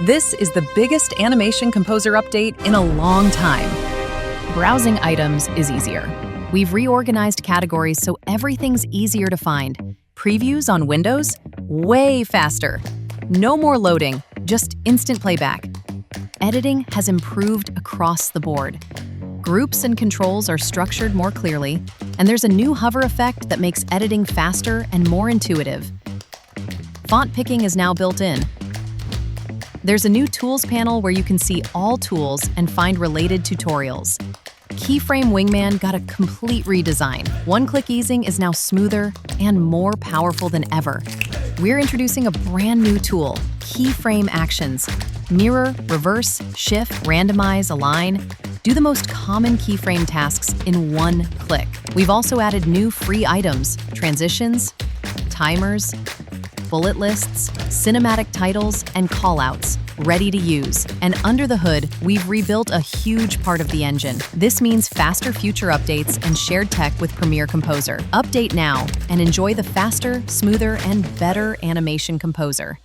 This is the biggest Animation Composer update in a long time. Browsing items is easier. We've reorganized categories so everything's easier to find. Previews on Windows? Way faster. No more loading, just instant playback. Editing has improved across the board. Groups and controls are structured more clearly, and there's a new hover effect that makes editing faster and more intuitive. Font picking is now built in. There's a new Tools panel where you can see all tools and find related tutorials. Keyframe Wingman got a complete redesign. One-click easing is now smoother and more powerful than ever. We're introducing a brand new tool, Keyframe Actions. Mirror, reverse, shift, randomize, align. Do the most common keyframe tasks in one click. We've also added new free items, transitions, timers, bullet lists, cinematic titles, and callouts, ready to use. And under the hood, we've rebuilt a huge part of the engine. This means faster future updates and shared tech with Premiere Composer. Update now and enjoy the faster, smoother, and better Animation Composer.